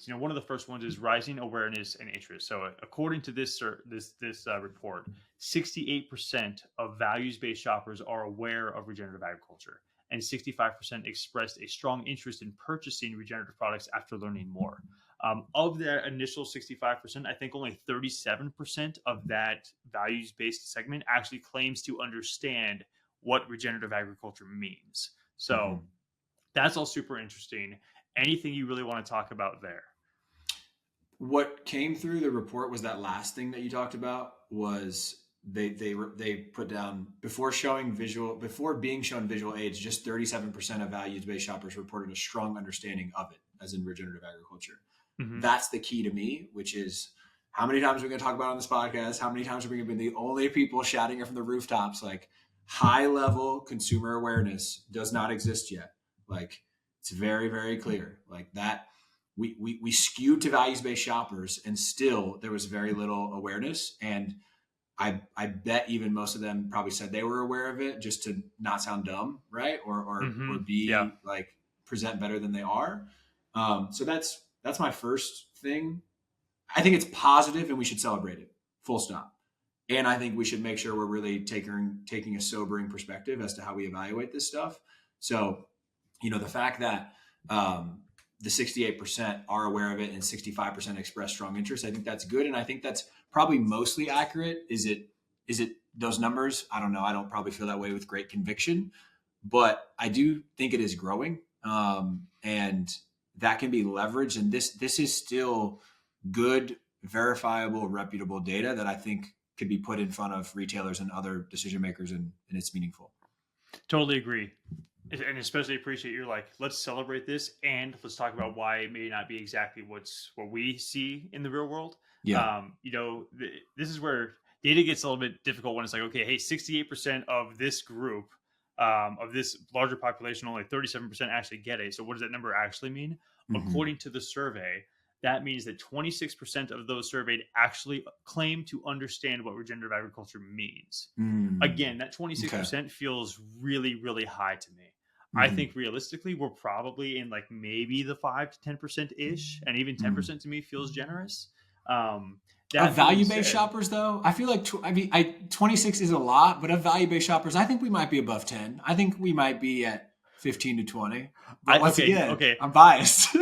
One of the first ones is rising awareness and interest. So, according to this report, 68% of values-based shoppers are aware of regenerative agriculture, and 65% expressed a strong interest in purchasing regenerative products after learning more. Of that initial 65%, I think only 37% of that values-based segment actually claims to understand what regenerative agriculture means. So that's all super interesting. Anything you really want to talk about there? What came through the report was that last thing that you talked about was they put down before being shown visual aids, just 37% of values-based shoppers reported a strong understanding of it, as in regenerative agriculture. That's the key to me, which is how many times are we going to talk about it on this podcast? How many times are we going to be the only people shouting it from the rooftops? Like, high level consumer awareness does not exist yet. Like, it's very, very clear. Like that, we skewed to values-based shoppers, and still there was very little awareness. And I bet even most of them probably said they were aware of it just to not sound dumb, right? Or be like present better than they are. So that's my first thing. I think it's positive and we should celebrate it. Full stop. And I think we should make sure we're really taking a sobering perspective as to how we evaluate this stuff. So, the fact that the 68% are aware of it and 65% express strong interest, I think that's good. And I think that's probably mostly accurate. Is it those numbers? I don't know. I don't probably feel that way with great conviction, but I do think it is growing. And that can be leveraged. And this is still good, verifiable, reputable data that I think could be put in front of retailers and other decision makers, and it's meaningful. Totally agree. And especially appreciate you're like, let's celebrate this and let's talk about why it may not be exactly what we see in the real world. Yeah. This is where data gets a little bit difficult when it's like, okay, hey, 68% of this group, of this larger population, only 37% actually get it. So what does that number actually mean? According to the survey, that means that 26% of those surveyed actually claim to understand what regenerative agriculture means. Again, that 26% feels really, really high to me. I think realistically, we're probably in like maybe the 5 to 10% ish, and even 10% to me feels generous. Of value-based shoppers, though, I feel like 26 is a lot, but of value-based shoppers, I think we might be above 10. I think we might be at 15 to 20. But once again, I'm biased.